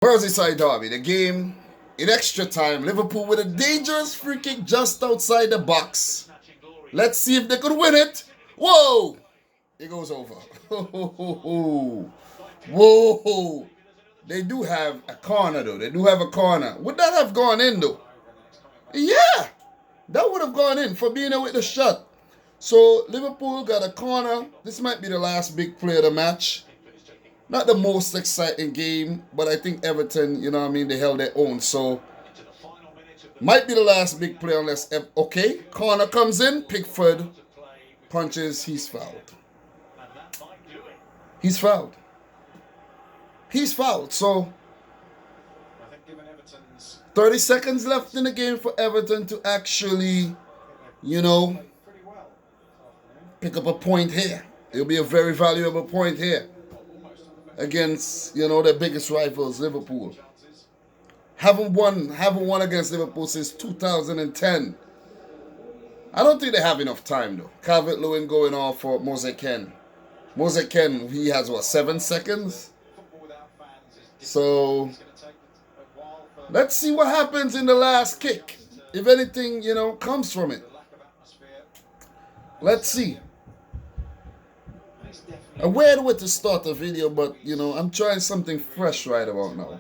Merseyside derby, the game in extra time. Liverpool with a dangerous free kick just outside the box. Let's see if they could win it. Whoa! It goes over. Whoa! They do have a corner though. They do have a corner. Would that have gone in though? Yeah! That would have gone in for being a with the shot. So Liverpool got a corner. This might be the last big play of the match. Not the most exciting game, but I think Everton, they held their own. So, might be the last big play unless, okay, corner comes in, Pickford punches, he's fouled. He's fouled. He's fouled. So, 30 seconds left in the game for Everton to actually, pick up a point here. It'll be a very valuable point here against, their biggest rivals, Liverpool. Haven't won against Liverpool since 2010. I don't think they have enough time though. Calvert-Lewin going off for Moise Kean. Moise Kean, he has 7 seconds? So let's see what happens in the last kick. If anything, comes from it. Let's see. A weird way to start a video, but I'm trying something fresh right about now.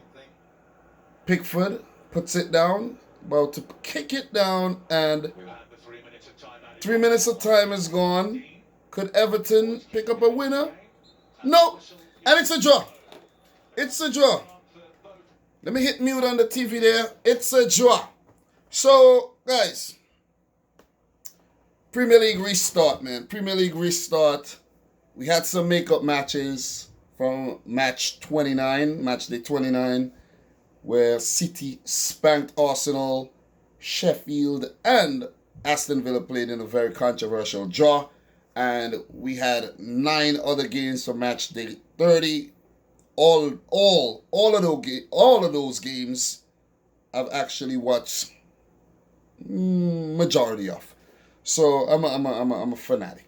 Pickford puts it down, about to kick it down, and 3 minutes of time is gone. Could Everton pick up a winner? No, and it's a draw. It's a draw. Let me hit mute on the TV there. It's a draw. So, guys, Premier League restart, man. Premier League restart. We had some makeup matches from match day 29, where City spanked Arsenal, Sheffield, and Aston Villa played in a very controversial draw. And we had 9 other games for match day 30. All of those games I've actually watched majority of. So I'm a fanatic.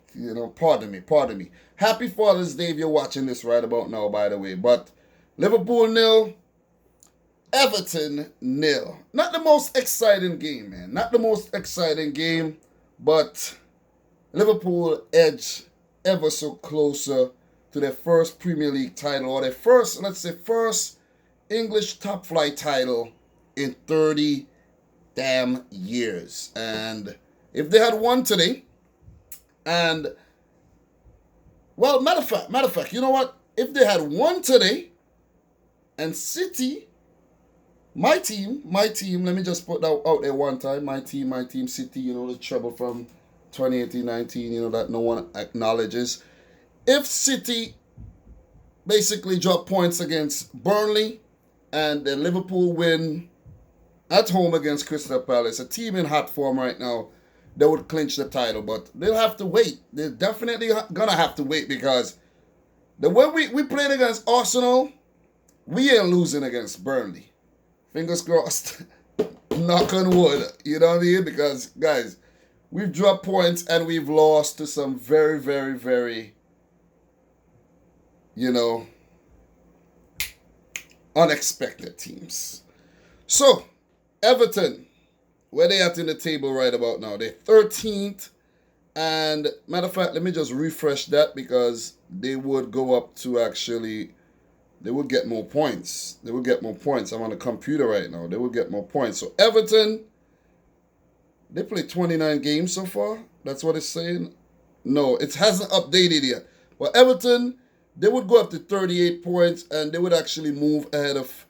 Pardon me. Happy Father's Day if you're watching this right about now, by the way. But Liverpool 0, Everton 0. Not the most exciting game, man. Not the most exciting game, but Liverpool edge ever so closer to their first Premier League title, or their first English top flight title in 30 damn years. And if they had won today, and well, matter of fact, you know what? If they had won today, and City, my team, let me just put that out there one time. My team, City, the trouble from 2018-19, that no one acknowledges. If City basically drop points against Burnley, and then Liverpool win at home against Crystal Palace, a team in hot form right now, they would clinch the title, but they'll have to wait. They're definitely gonna have to wait, because the way we played against Arsenal, we ain't losing against Burnley. Fingers crossed. Knock on wood. You know what I mean? Because, guys, we've dropped points and we've lost to some very, very, very, unexpected teams. So, Everton, where they at in the table right about now? They're 13th. And matter of fact, let me just refresh that, because they would go up to they would get more points. I'm on the computer right now. They would get more points. So Everton, they played 29 games so far. That's what it's saying. No, it hasn't updated yet. But Everton, they would go up to 38 points, and they would actually move ahead of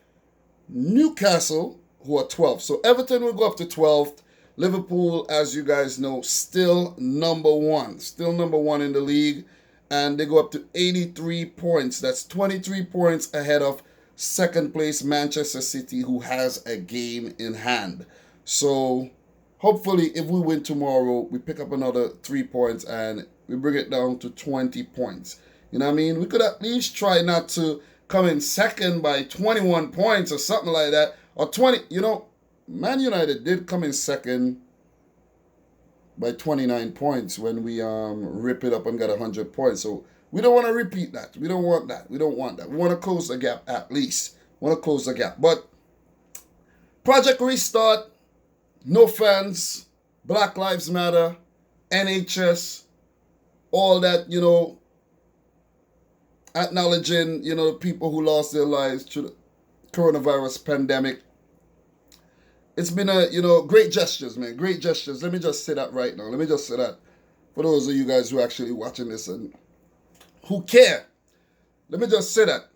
Newcastle, who are 12th. So Everton will go up to 12th. Liverpool, as you guys know, still number one. Still number one in the league. And they go up to 83 points. That's 23 points ahead of second place Manchester City, who has a game in hand. So hopefully, if we win tomorrow, we pick up another 3 points and we bring it down to 20 points. You know what I mean? We could at least try not to come in second by 21 points or something like that. Or 20, Man United did come in second by 29 points when we rip it up and got 100 points. So we don't want to repeat that. We don't want that. We want to close the gap at least. Want to close the gap. But Project Restart, no fans, Black Lives Matter, NHS, all that, acknowledging, the people who lost their lives through the coronavirus pandemic. It's been great gestures, man. Great gestures. Let me just say that right now. Let me just say that for those of you guys who are actually watching this and who care. Let me just say that.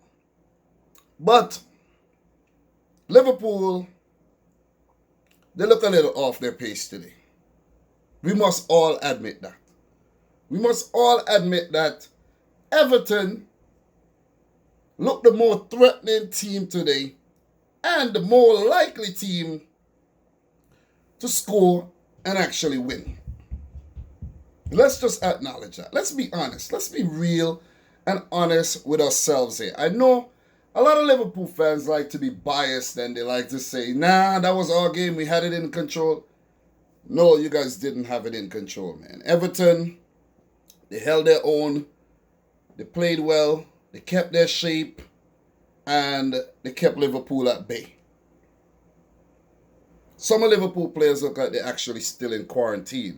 But Liverpool, they look a little off their pace today. We must all admit that. We must all admit that Everton looked the more threatening team today and the more likely team to score and actually win. Let's just acknowledge that. Let's be honest. Let's be real and honest with ourselves here. I know a lot of Liverpool fans like to be biased and they like to say, nah, that was our game. We had it in control. No, you guys didn't have it in control, man. Everton, they held their own. They played well. They kept their shape. And they kept Liverpool at bay. Some of Liverpool players look like they're actually still in quarantine,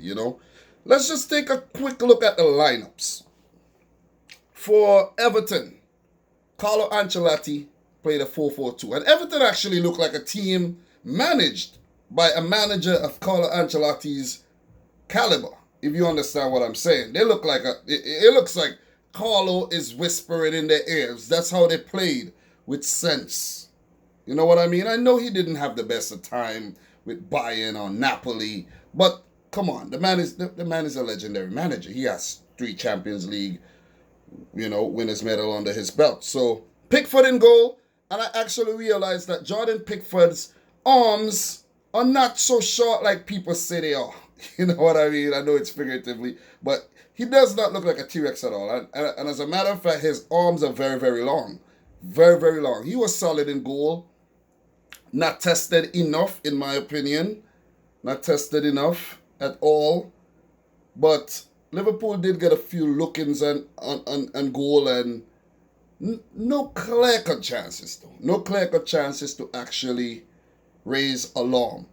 Let's just take a quick look at the lineups. For Everton, Carlo Ancelotti played a 4-4-2. And Everton actually looked like a team managed by a manager of Carlo Ancelotti's caliber, if you understand what I'm saying. They look like it looks like Carlo is whispering in their ears. That's how they played, with sense. You know what I mean? I know he didn't have the best of time with Bayern or Napoli, but come on, the man is a legendary manager. He has 3 Champions League, winners' medal under his belt. So Pickford in goal, and I actually realized that Jordan Pickford's arms are not so short like people say they are. You know what I mean? I know it's figuratively, but he does not look like a T-Rex at all. And as a matter of fact, his arms are very, very long. Very, very long. He was solid in goal. Not tested enough, in my opinion. Not tested enough at all. But Liverpool did get a few look-ins on goal and no clear-cut chances, though. No clear-cut chances to actually raise alarm.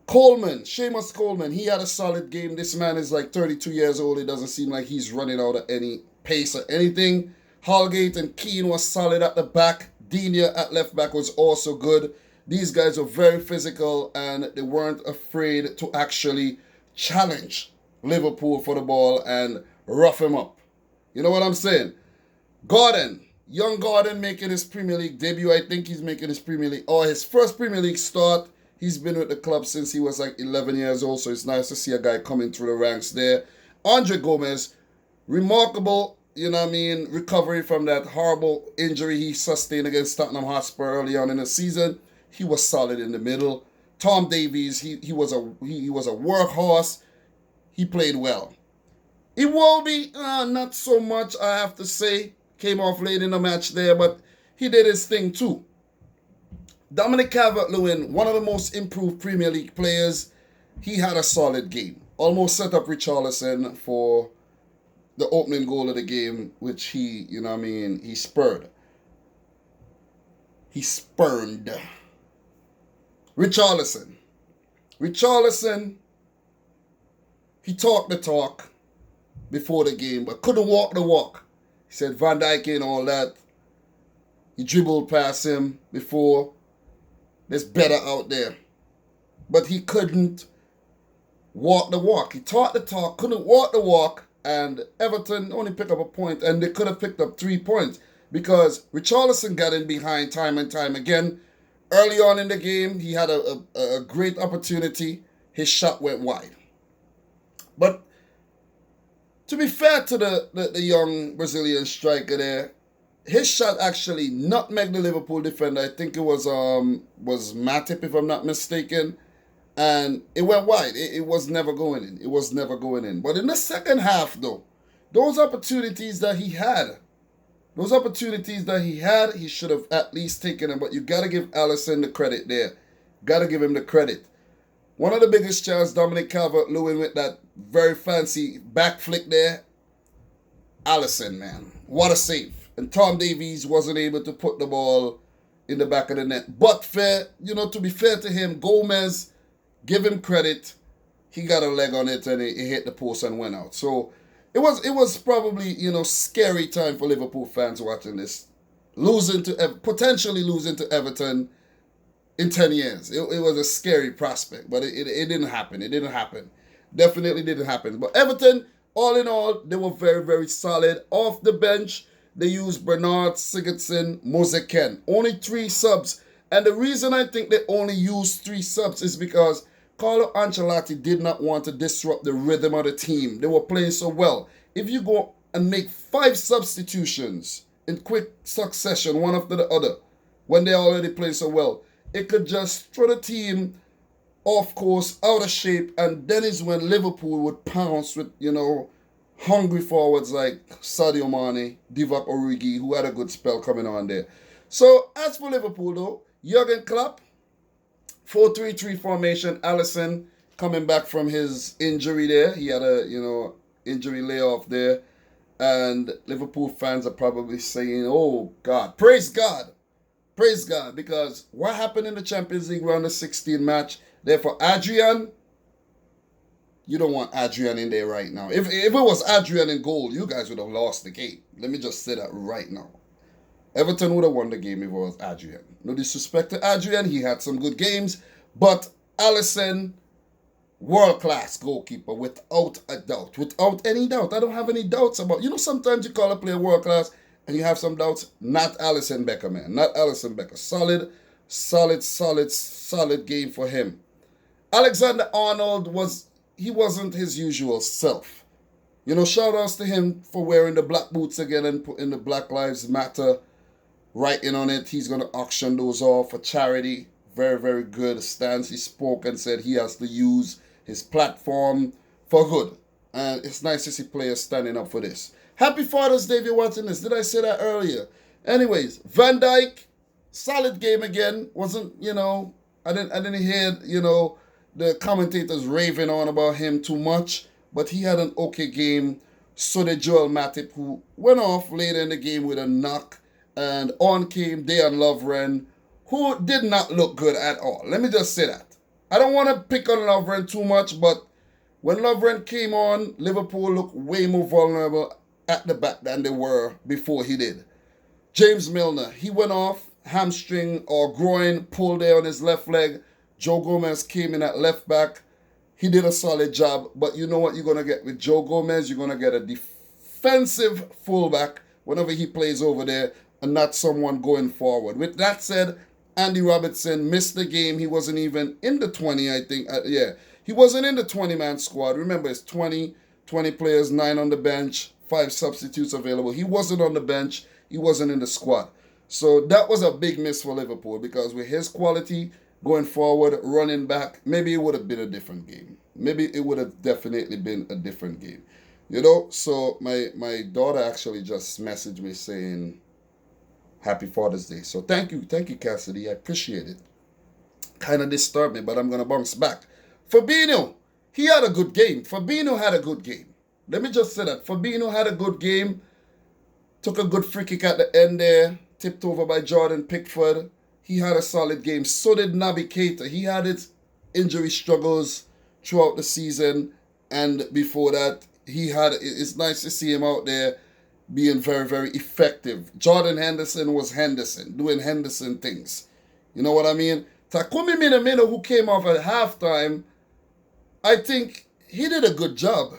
Seamus Coleman, he had a solid game. This man is like 32 years old. It doesn't seem like he's running out of any pace or anything. Holgate and Keane was solid at the back. Digne at left back was also good. These guys were very physical and they weren't afraid to actually challenge Liverpool for the ball and rough him up. You know what I'm saying? Young Gordon making his Premier League debut. I think he's making his Premier League, or his first Premier League start. He's been with the club since he was like 11 years old, so it's nice to see a guy coming through the ranks there. Andre Gomez, remarkable, recovery from that horrible injury he sustained against Tottenham Hotspur early on in the season. He was solid in the middle. Tom Davies, he was a workhorse. He played well. Iwobi, not so much, I have to say. Came off late in the match there, but he did his thing too. Dominic Calvert-Lewin, one of the most improved Premier League players, he had a solid game. Almost set up Richarlison for the opening goal of the game, which he spurred. He spurned. Richarlison, he talked the talk before the game, but couldn't walk the walk. He said Van Dijk and all that. He dribbled past him before. There's better out there. But he couldn't walk the walk. He talked the talk, couldn't walk the walk, and Everton only picked up a point, and they could have picked up 3 points because Richarlison got in behind time and time again. Early on in the game, he had a great opportunity. His shot went wide. But to be fair to the young Brazilian striker there, his shot actually nutmegged the Liverpool defender. I think it was Matip, if I'm not mistaken. And it went wide. It was never going in. It was never going in. But in the second half, though, those opportunities that he had, he should have at least taken them. But you got to give Alisson the credit there. Got to give him the credit. One of the biggest chances, Dominic Calvert-Lewin with that very fancy back flick there. Alisson, man. What a save. And Tom Davies wasn't able to put the ball in the back of the net. But to be fair to him, Gomez, give him credit. He got a leg on it and he hit the post and went out. So it was probably, scary time for Liverpool fans watching this. Potentially losing to Everton in 10 years. It was a scary prospect, but it didn't happen. It didn't happen. Definitely didn't happen. But Everton, all in all, they were very, very solid. Off the bench, they used Bernard, Sigurdsson, Moseken. Only 3 subs. And the reason I think they only used 3 subs is because Carlo Ancelotti did not want to disrupt the rhythm of the team. They were playing so well. If you go and make 5 substitutions in quick succession, one after the other, when they already play so well, it could just throw the team off course, out of shape, and then is when Liverpool would pounce with, hungry forwards like Sadio Mane, Divock Origi, who had a good spell coming on there. So, as for Liverpool, though, Jurgen Klopp, 4-3-3 formation, Alisson coming back from his injury there. He had a, injury layoff there. And Liverpool fans are probably saying, oh, God, praise God. Praise God, because what happened in the Champions League round of 16 match, therefore, Adrian, you don't want Adrian in there right now. If it was Adrian in goal, you guys would have lost the game. Let me just say that right now. Everton would have won the game if it was Adrian. No disrespect to Adrian, he had some good games, but Alisson, world-class goalkeeper, without a doubt. Without any doubt. I don't have any doubts about, sometimes you call a player world-class, and you have some doubts. Not Alisson Becker, man. Not Alisson Becker. Solid game for him. Alexander-Arnold wasn't his usual self. Shout outs to him for wearing the black boots again and putting the Black Lives Matter writing on it. He's going to auction those off for charity. Very, very good stance. He spoke and said he has to use his platform for good. And it's nice to see players standing up for this. Happy Father's Day if you're watching this. Did I say that earlier? Anyways, Van Dijk, solid game again. Wasn't, I didn't hear, the commentators raving on about him too much. But he had an okay game. So did Joel Matip, who went off later in the game with a knock. And on came Dejan Lovren, who did not look good at all. Let me just say that. I don't want to pick on Lovren too much, but when Lovren came on, Liverpool looked way more vulnerable at the back than they were before he did. James Milner, he went off, hamstring or groin pulled there on his left leg. Joe Gomez came in at left back. He did a solid job, but you know what you're going to get with Joe Gomez? You're going to get a defensive fullback whenever he plays over there and not someone going forward. With that said, Andy Robertson missed the game. He wasn't even in the 20, I think. He wasn't in the 20-man squad. Remember, it's 20 players, 9 on the bench, 5 substitutes available. He wasn't on the bench. He wasn't in the squad. So that was a big miss for Liverpool because with his quality going forward, running back, maybe it would have been a different game. Maybe it would have definitely been a different game. So my daughter actually just messaged me saying, Happy Father's Day. So thank you, Cassidy. I appreciate it. Kind of disturbed me, but I'm going to bounce back. Fabinho, he had a good game. Let me just say that. Fabinho had a good game. Took a good free kick at the end there. Tipped over by Jordan Pickford. He had a solid game. So did Naby Keita. He had his injury struggles throughout the season. And before that, it's nice to see him out there being very, very effective. Jordan Henderson was Henderson, doing Henderson things. You know what I mean? Takumi Minamino, who came off at halftime, I think he did a good job.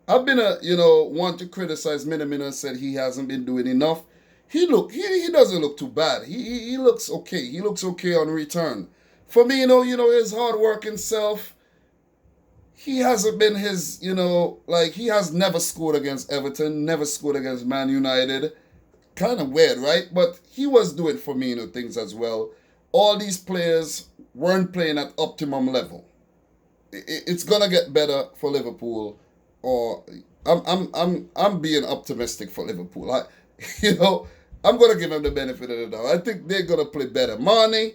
I've been one to criticize Minamino and said he hasn't been doing enough. He doesn't look too bad. He looks okay. He looks okay on return. Firmino, his hard-working self, he hasn't been his, he has never scored against Everton, never scored against Man United. Kind of weird, right? But he was doing Firmino things as well. All these players weren't playing at optimum level. It's gonna get better for Liverpool. Or I'm being optimistic for Liverpool. I'm gonna give them the benefit of the doubt. I think they're gonna play better. Mane,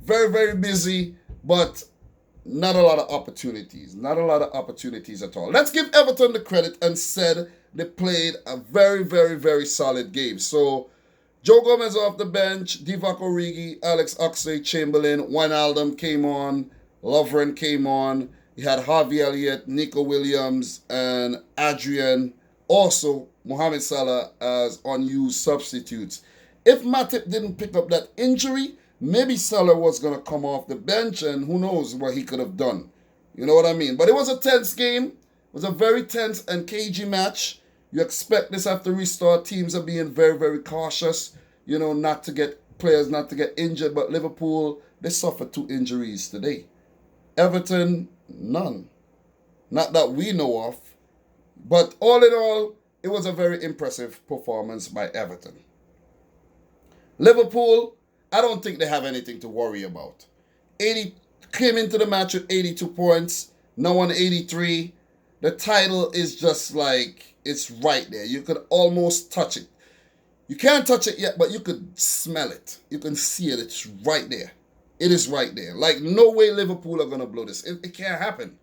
very, very busy, but not a lot of opportunities. Not a lot of opportunities at all. Let's give Everton the credit and said they played a very, very, very solid game. So, Joe Gomez off the bench, Divock Origi, Alex Oxlade-Chamberlain, Wijnaldum came on, Lovren came on. You had Harvey Elliott, Nico Williams, and Adrian. Also, Mohamed Salah as unused substitutes. If Matip didn't pick up that injury, maybe Salah was going to come off the bench, and who knows what he could have done. You know what I mean? But it was a tense game. It was a very tense and cagey match. You expect this after restart. Teams are being very, very cautious, you know, players not to get injured. But Liverpool, they suffered 2 injuries today. Everton, none. Not that we know of. But all in all, it was a very impressive performance by Everton. Liverpool, I don't think they have anything to worry about. Came into the match with 82 points, now on 83. The title is just like, it's right there. You could almost touch it. You can't touch it yet, but you could smell it. You can see it. It's right there. It is right there. Like, no way Liverpool are going to blow this. It can't happen.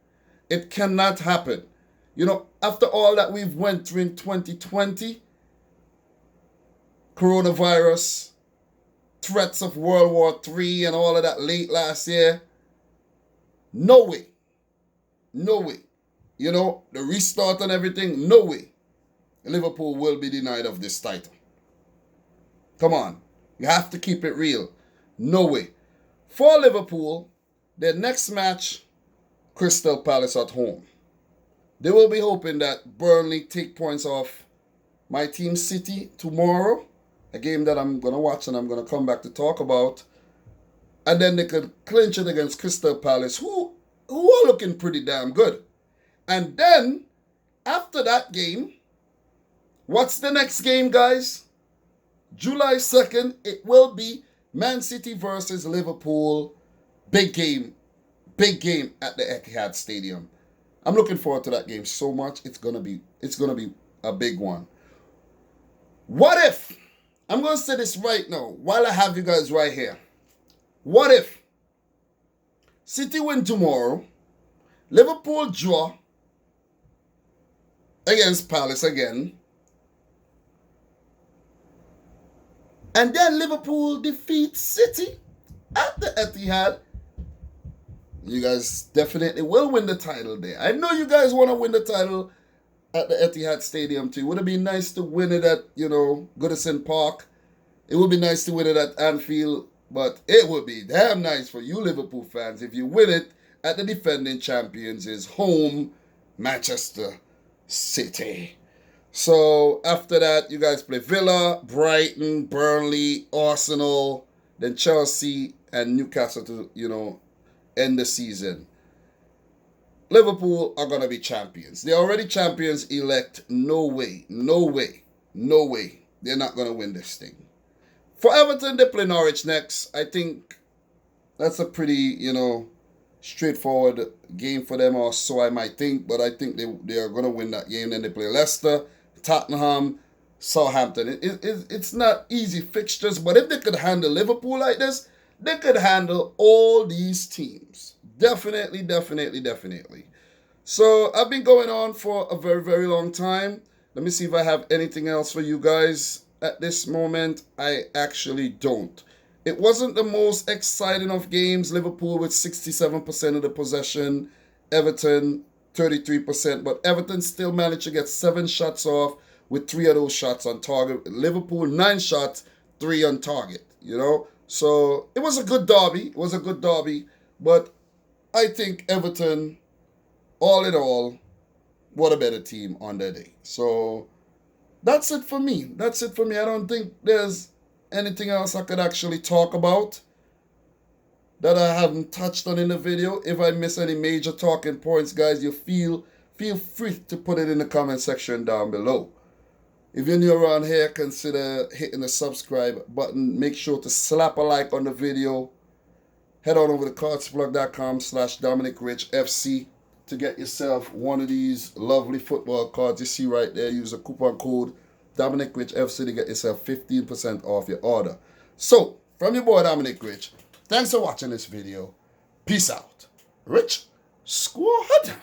It cannot happen. You know, after all that we've went through in 2020, coronavirus, threats of World War III and all of that late last year, no way. No way. You know, the restart and everything, no way. Liverpool will be denied of this title. Come on. You have to keep it real. No way. For Liverpool, their next match, Crystal Palace at home. They will be hoping that Burnley take points off my team City tomorrow. A game that I'm going to watch and I'm going to come back to talk about. And then they could clinch it against Crystal Palace, who are looking pretty damn good. And then, after that game, what's the next game, guys? July 2nd, it will be Man City versus Liverpool. Big game at the Etihad Stadium. I'm looking forward to that game so much. It's gonna be a big one. What if, I'm gonna say this right now while I have you guys right here. What if City win tomorrow, Liverpool draw against Palace again, and then Liverpool defeats City at the Etihad? You guys definitely will win the title there. I know you guys want to win the title at the Etihad Stadium too. Would it be nice to win it at, Goodison Park? It would be nice to win it at Anfield, but it would be damn nice for you Liverpool fans if you win it at the defending champions' home, Manchester City. So after that, you guys play Villa, Brighton, Burnley, Arsenal, then Chelsea and Newcastle to, end the season. Liverpool are going to be champions. They're already champions elect. No way. They're not going to win this thing. For Everton, they play Norwich next. I think that's a pretty, straightforward game for them, or so I might think. But I think they are going to win that game. Then they play Leicester, Tottenham, Southampton. It's not easy fixtures, but if they could handle Liverpool like this, they could handle all these teams. Definitely. So I've been going on for a very, very long time. Let me see if I have anything else for you guys. At this moment, I actually don't. It wasn't the most exciting of games. Liverpool with 67% of the possession. Everton 33%. But Everton still managed to get 7 shots off with 3 of those shots on target. Liverpool 9 shots, 3 on target. So it was a good derby. But I think Everton, all in all, what a better team on their day. So that's it for me. I don't think there's anything else I could actually talk about that I haven't touched on in the video. If I miss any major talking points, guys, you feel free to put it in the comment section down below. If you're new around here, consider hitting the subscribe button. Make sure to slap a like on the video. Head on over to cardsplug.com/Dominic Rich FC to get yourself one of these lovely football cards you see right there. Use a coupon code Dominic Rich FC to get yourself 15% off your order. So, from your boy Dominic Rich, thanks for watching this video. Peace out. Rich Squad.